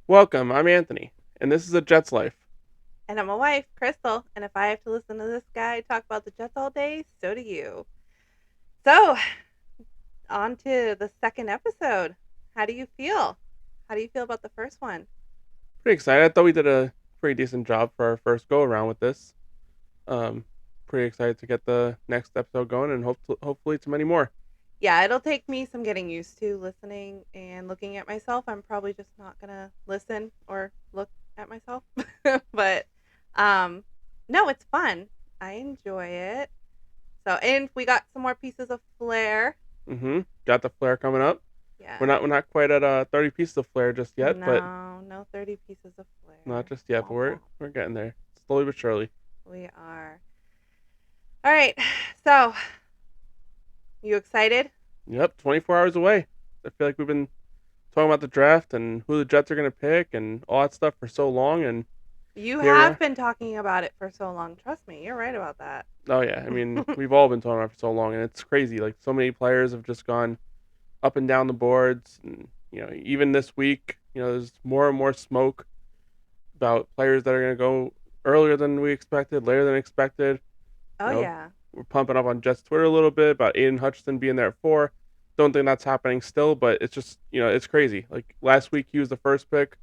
Welcome, I'm Anthony, and this is a Jets Life. And I'm a wife, Crystal, and if I have to listen to this guy talk about the Jets all day, so do you. So, on to the second episode. How do you feel? How do you feel about the first one? Pretty excited. I thought we did a pretty decent job for our first go around with this. Um, Pretty excited to get the next episode going, and hopefully to many more. Yeah, it'll take me some getting used to listening and looking at myself. I'm probably just not going to listen or look at myself. but um no, it's fun. I enjoy it. So, and we got some more pieces of flair. Got the flare coming up. We're Yes. not we're not quite at 30 pieces of flare just yet, but No, no 30 pieces of not flair. just yet. But Womp we're womp. we're getting there slowly but surely. We are. All right. So, you excited? Yep, 24 hours away. I feel like we've been talking about the draft and who the Jets are going to pick and all that stuff for so long, and You here we have are. been talking about it for so long. Trust me, you're right about that. Oh yeah, I mean we've all been talking about it for so long, and it's crazy. Like so many players have just gone up and down the boards, and even this week, there's more and more smoke about players that are going to go earlier than we expected, later than expected. Oh, You know, yeah. we're pumping up on Jets Twitter a little bit about Aiden Hutchinson being there at 4. Don't think that's happening still, but it's just it's crazy. Like last week he was the first pick.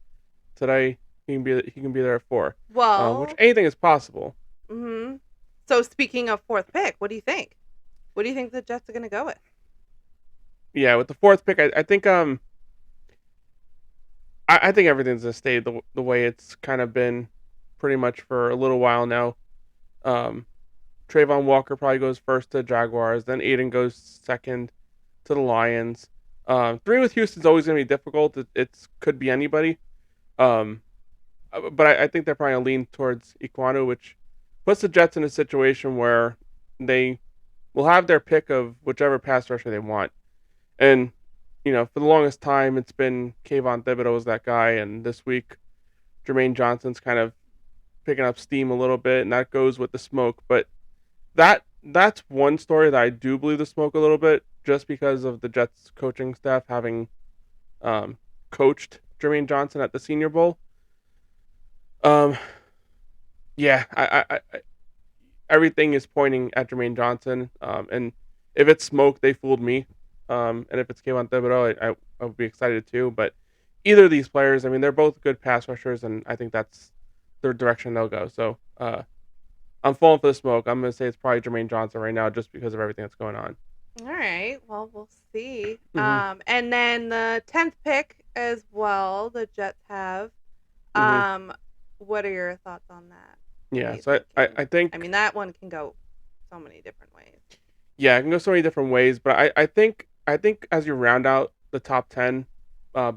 Today he can be there at 4, which Well, anything is possible. hmm so speaking of fourth pick, what do you think? What do you think the Jets are going to go with? Yeah, with the fourth pick, I think I think everything's gonna stay the way it's kind of been pretty much for a little while now. Um, Trayvon Walker probably goes first to Jaguars, then Aiden goes second to the Lions. Three with Houston's always gonna be difficult. It could be anybody. Um, but I think they're probably gonna lean towards Iquanu, which puts the Jets in a situation where they will have their pick of whichever pass rusher they want. And for the longest time, it's been Kayvon Thibodeau was that guy, and this week Jermaine Johnson's kind of picking up steam a little bit, and that goes with the smoke. But that's one story that I do believe the smoke a little bit, just because of the Jets coaching staff having um, coached Jermaine Johnson at the Senior Bowl. Um, yeah, everything is pointing at Jermaine Johnson, and if it's smoke, they fooled me. And if it's Kayvon Thibodeau, I would be excited too. But either of these players, I mean, they're both good pass rushers, and I think that's the direction they'll go. So I'm falling for the smoke. I'm going to say it's probably Jermaine Johnson right now just because of everything that's going on. All right. Well, we'll see. Hmm. And then the 10th pick as well, the Jets have. Hmm. Um, what are your thoughts on that? What are Yeah. you So thinking? I I think, mean, that one can go so many different ways. yeah, it can go so many different ways. But I think as you round out the top 10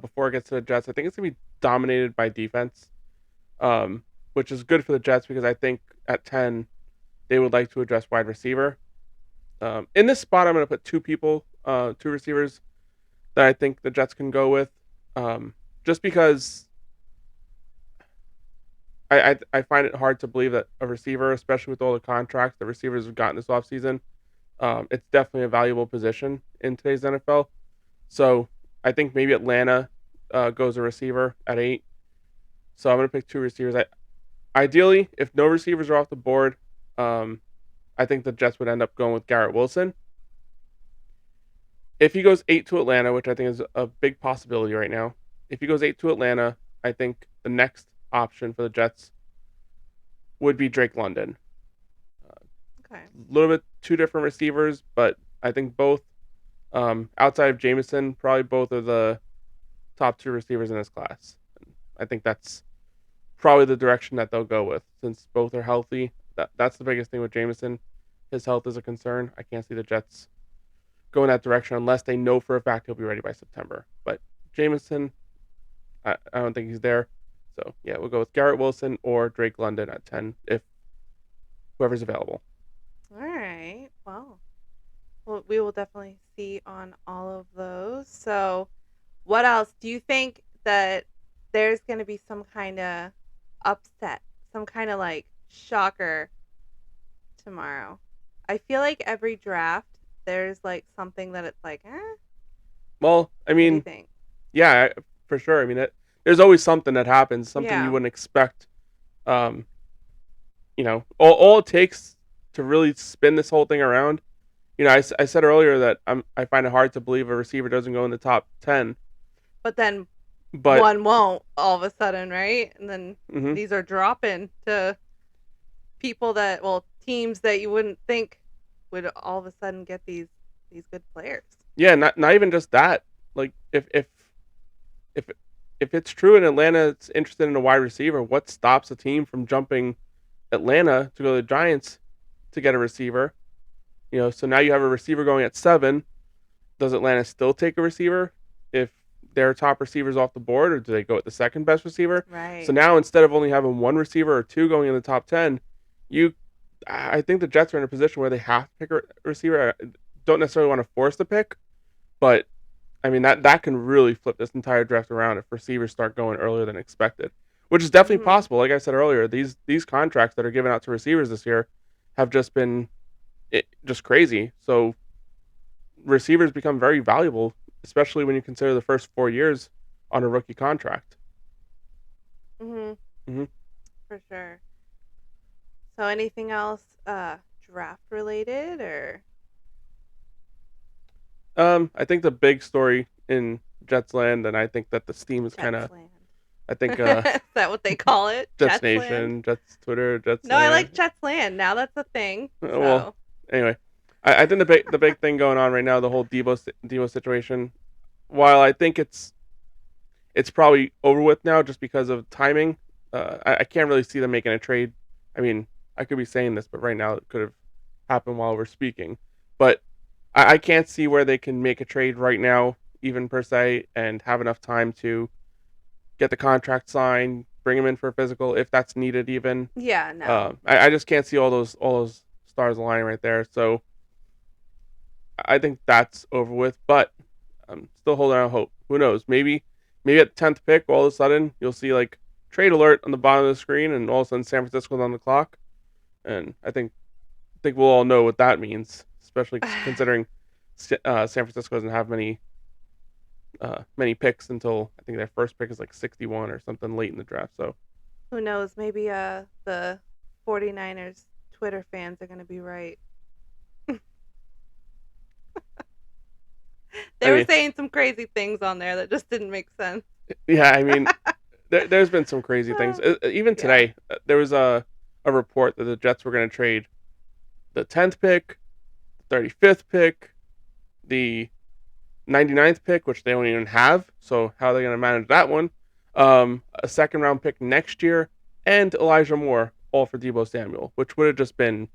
before it gets to the Jets, I think it's going to be dominated by defense, which is good for the Jets because I think at 10, they would like to address wide receiver. In this spot, I'm going to put two receivers that I think the Jets can go with, just because I find it hard to believe that a receiver, especially with all the contracts the receivers have gotten this offseason, it's definitely a valuable position in today's NFL. So I think maybe Atlanta goes a receiver at 8. So I'm going to pick two receivers. Ideally, if no receivers are off the board, um, I think the Jets would end up going with Garrett Wilson. If he goes 8 to Atlanta, which I think is a big possibility right now, if he goes 8 to Atlanta, I think the next option for the Jets would be Drake London. Okay. A little bit two different receivers, but I think both, outside of Jameson, probably both are the top two receivers in this class. I think that's probably the direction that they'll go with since both are healthy. That's the biggest thing with Jameson. His health is a concern. I can't see the Jets go in that direction unless they know for a fact he'll be ready by September. But Jameson, I don't think he's there. So yeah, we'll go with Garrett Wilson or Drake London at 10 if whoever's available. All right. Well, we will definitely see on all of those. So, what else? Do you think that there's going to be some kind of upset, some kind of like shocker tomorrow? I feel like every draft, there's like something that it's like, Well, I what do you mean, think? yeah, for sure. I mean, there's always something that happens, something you Yeah. wouldn't expect. Um, all it takes to really spin this whole thing around. I said earlier that I find it hard to believe a receiver doesn't go in the top 10, But then but one won't all of a sudden, right? And then mhm. these are dropping to people that, well, teams that you wouldn't think would all of a sudden get these good players. Yeah, not even just that. Like if if it's true and Atlanta's interested in a wide receiver, what stops a team from jumping Atlanta to go to the Giants to get a receiver? So now you have a receiver going at 7. Does Atlanta still take a receiver if their top receiver's off the board, or do they go with the second best receiver? So Right. now instead of only having one receiver or two going in the top 10, you I think the Jets are in a position where they have to pick a receiver. I don't necessarily want to force the pick, but I mean that can really flip this entire draft around if receivers start going earlier than expected, which is definitely Mm-hmm. possible. Like I said earlier, these contracts that are given out to receivers this year have just been just crazy. So receivers become very valuable, especially when you consider the first 4 years on a rookie contract. Mm-hmm. hmm For sure. So anything else draft related or I think the big story in Jets land, and I think that the steam is kind of, Jetsland? I think Is that what they call it? Jets Jetsland? Nation, Jets Twitter, Jets No, I like land. Jetsland. Now that's a thing. Well, So, anyway, I think the big thing going on right now, the whole Deebo situation. While I think it's probably over with now just because of timing. I can't really see them making a trade. I mean, I could be saying this, but right now it could have happened while we're speaking. But I can't see where they can make a trade right now, even per se, and have enough time to get the contract signed, bring him in for a physical if that's needed. Even yeah, no. I just can't see all those stars aligning right there. So I think that's over with. But I'm still holding out hope. Who knows? Maybe at the 10th pick, all of a sudden you'll see like trade alert on the bottom of the screen, and all of a sudden San Francisco's on the clock. And I think we'll all know what that means, especially considering San Francisco doesn't have many picks until I think their first pick is like 61 or something late in the draft. So Who knows? Maybe the 49ers Twitter fans are going to be right. I They were mean, saying some crazy things on there that just didn't make sense. yeah, I mean, there's been some crazy things. Even Yeah. today, there was a report that the Jets were going to trade the 10th pick, the 35th pick, the 99th pick, which they don't even have. So how are they going to manage that one? A second round pick next year, and Elijah Moore, all for Deebo Samuel, which would have just been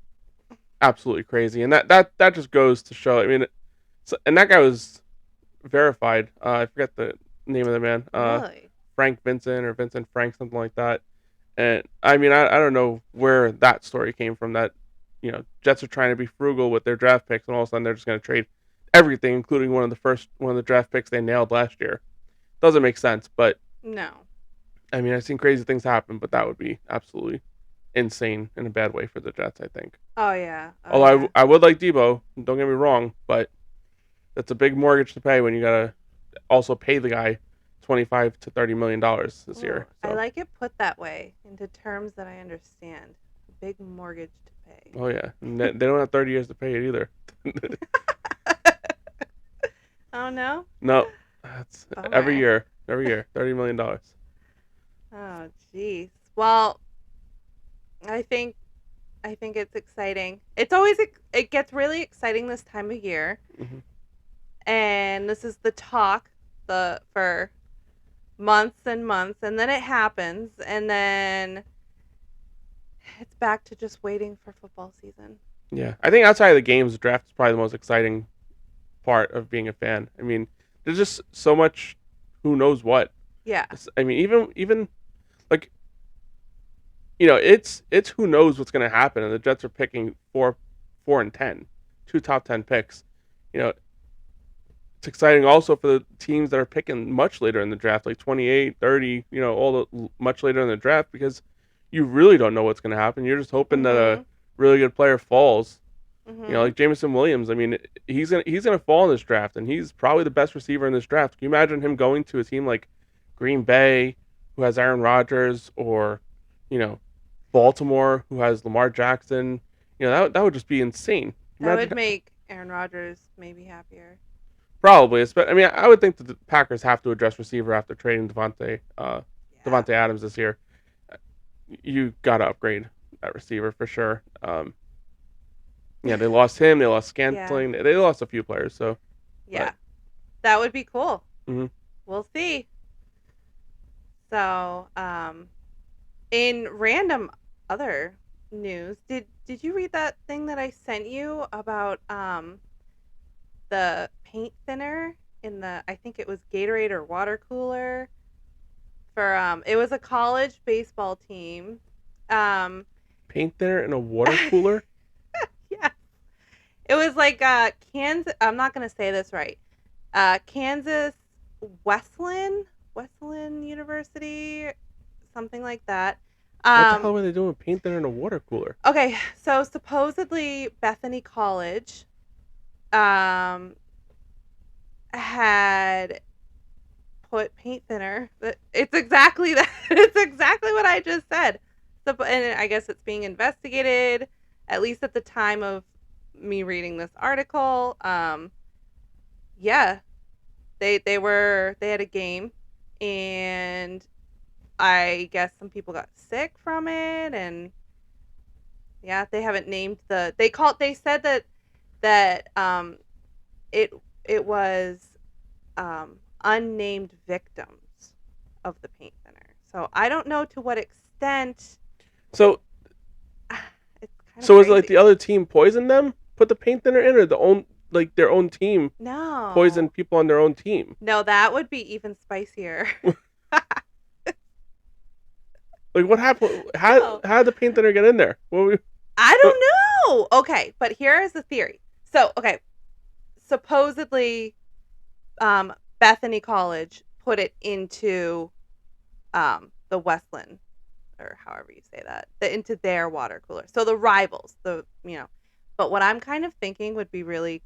absolutely crazy. And that just goes to show. I mean, and that guy was verified. I forget the name of the man. Really? Frank Vincent or Vincent Frank, something like that. And I mean, I don't know where that story came from. That Jets are trying to be frugal with their draft picks, and all of a sudden they're just going to trade everything, including one of the draft picks they nailed last year. Doesn't make sense, but No. I mean, I've seen crazy things happen, but that would be absolutely insane in a bad way for the Jets, I think. Oh yeah. Oh Although yeah. I would like Deebo, don't get me wrong, but that's a big mortgage to pay when you gotta also pay the guy 25 to $30 million this Ooh, year. I So, like it put that way into terms that I understand. A big mortgage to pay. oh yeah, and they don't have 30 years to pay it either. Oh no. No, that's Bummer. every year, $30 million. Oh jeez. Well, I think I think it's exciting. It's always it gets really exciting this time of year, hmm and this is the talk the for months and months, and then it happens, and then it's back to just waiting for football season. Yeah, I think outside of the games, the draft is probably the most exciting part of being a fan. I mean, there's just so much. Who knows what? Yeah. I mean, even like it's who knows what's going to happen, and the Jets are picking 4 and 10, two top 10 picks. You know, it's exciting also for the teams that are picking much later in the draft, like 28, 30. All the much later in the draft because you really don't know what's going to happen. You're just hoping that a Mhm. really good player falls. Mhm. Like Jameson Williams. I mean, he's gonna fall in this draft, and he's probably the best receiver in this draft. Can you imagine him going to a team like Green Bay who has Aaron Rodgers, or you know, Baltimore, who has Lamar Jackson. That would just be insane. That would Imagine. make Aaron Rodgers maybe happier. Probably. I mean, I would think that the Packers have to address receiver after trading Yeah. Devontae Adams this year. You got to upgrade that receiver for sure. Yeah, they lost him. They lost Yeah. Scantling. They lost a few players. So, but Yeah. That would be cool. mhm. We'll see. So, in random other news, did you read that thing that I sent you about the paint thinner in the, I think it was Gatorade or water cooler for it was a college baseball team. Um Paint thinner in a water cooler. yeah. It was like Kansas, I'm not going to say this right. Kansas Wesleyan University, something like that. What the hell Um were they doing with paint thinner in a water cooler? okay, so supposedly Bethany College um had put paint thinner. It's exactly that. It's exactly what I just said. So, and I guess it's being investigated, at least at the time of me reading this article. Yeah, they had a game, and I guess some people got sick from it, and yeah, they haven't named they said that it it was unnamed victims of the paint thinner. So I don't know to what extent. So, It's kind of so was it like the crazy. other team poisoned them, put the paint thinner in, or their own team No, poisoned people on their own team? no, that would be even spicier. Like what happened? No, How did the paint thinner get in there? I What, don't know. Okay, but here is the theory. So, okay, supposedly, Bethany College put it into the Westland, or however you say that, into their water cooler. So the rivals, But what I'm kind of thinking would be really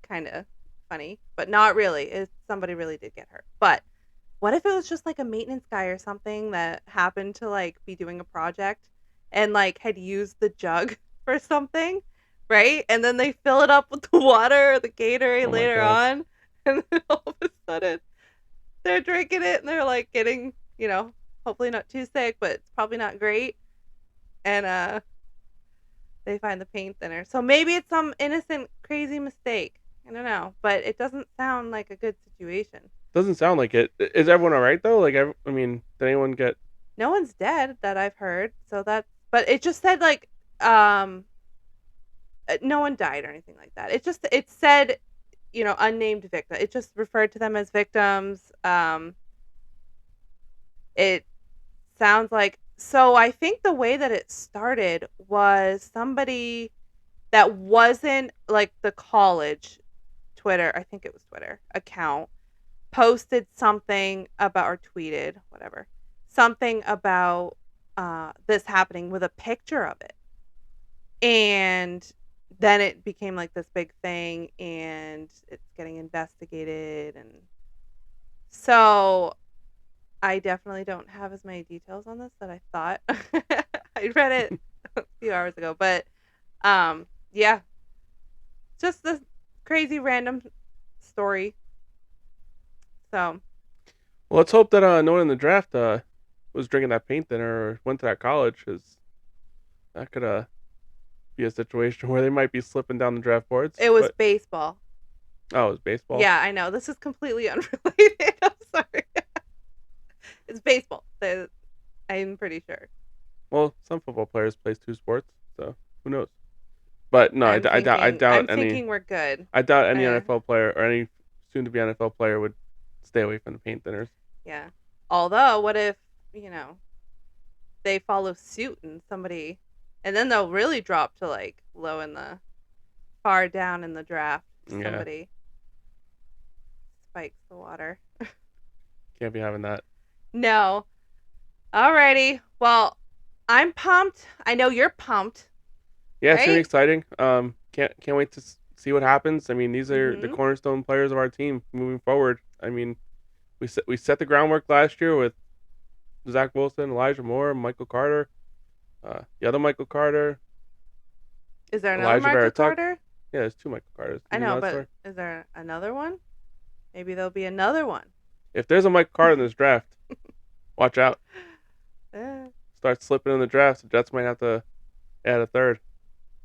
kind of funny, but not really, is somebody really did get hurt. But what if it was just like a maintenance guy or something that happened to like be doing a project and like had used the jug for something, right? And then they fill it up with the water or the Gatorade oh my later god! on, and then all of a sudden they're drinking it and they're like getting, hopefully not too sick, but it's probably not great. And they find the paint thinner. So maybe it's some innocent crazy mistake. I don't know, but it doesn't sound like a good situation. Doesn't sound like it. Is everyone all right though? Like, I mean, did anyone get? No one's dead that I've heard. So that's, but it just said like um no one died or anything like that. It said, unnamed victim. It just referred to them as victims. It sounds like, so I think the way that it started was somebody that wasn't like the college Twitter, I think it was Twitter account, posted something about, or tweeted, whatever, something about this happening with a picture of it. And then it became like this big thing and it's getting investigated. And so I definitely don't have as many details on this that I thought. I read it a few hours ago, but yeah, just this crazy random story. So Well, let's hope that no one in the draft was drinking that paint thinner or went to that college, because that could be a situation where they might be slipping down the draft boards. it was But baseball. oh, it was baseball. Yeah, I know. This is completely unrelated. I'm sorry. It's baseball. I'm pretty sure. Well, some football players plays two sports, so who knows? But no, I'm thinking we're good. I doubt any Uh, NFL player or any soon-to-be NFL player would stay away from the paint thinners. yeah. Although, what if, you know, they follow suit and somebody, and then they'll really drop to like low in the, far down in the draft. Yeah, Somebody spikes the water. can't be having that. No. Alrighty. Well, I'm pumped. I know you're pumped, Yeah, it's gonna be right? exciting. Can't wait to see what happens. I mean, these are the Mm-hmm. cornerstone players of our team moving forward. I mean, we set the groundwork last year with Zach Wilson, Elijah Moore, Michael Carter, the other Michael Carter, Is there another Elijah Michael Vera Tuck. Carter? Yeah, there's two Michael Carters. I Did you know, know that but story? is there another one? Maybe there'll be another one. If there's a Michael Carter in this draft, watch out. Eh. Start slipping in the draft. The Jets might have to add a third.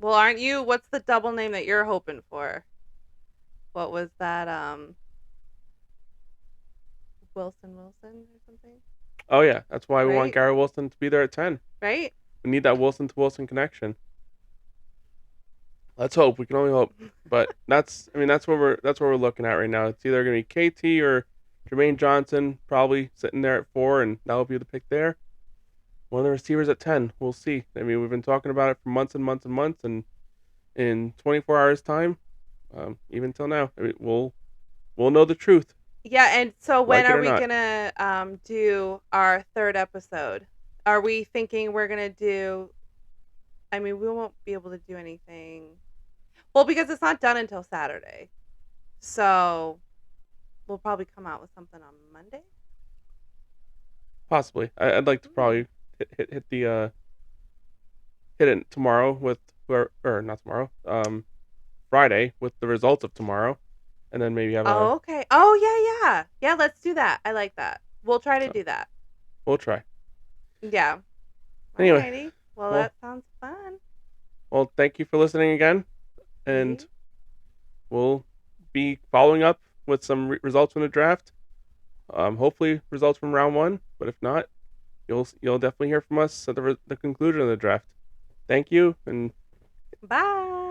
Well, aren't you? What's the double name that you're hoping for? What was that? Wilson or something? Oh yeah, that's why we want Right? Gary Wilson to be there at 10. Right? We need that Wilson to Wilson connection. Let's hope. We can only hope. But that's what we're looking at right now. It's either gonna be KT or Jermaine Johnson, probably sitting there at 4, and that'll be the pick there. One of the receivers at 10. We'll see. I mean, we've been talking about it for months and months and months, and in 24 hours time, even till now, I mean, we'll know the truth, Yeah, and so when like it are or we not. gonna do our third episode? Are we thinking we're gonna do? I mean, we won't be able to do anything. Well, because it's not done until Saturday, so we'll probably come out with something on Monday. Possibly. I'd like to Mm. probably hit it tomorrow with or not tomorrow. Friday with the results of tomorrow, and then maybe have a Oh, okay. Oh, yeah, yeah, yeah. Let's do that. I like that. We'll try to so do that. we'll try. Yeah. Anyway, Alrighty. Well, well, that sounds fun. thank you for listening again, and Right? we'll be following up with some results from the draft. Hopefully results from round one, but if not, you'll definitely hear from us at the conclusion of the draft. Thank you, and Bye.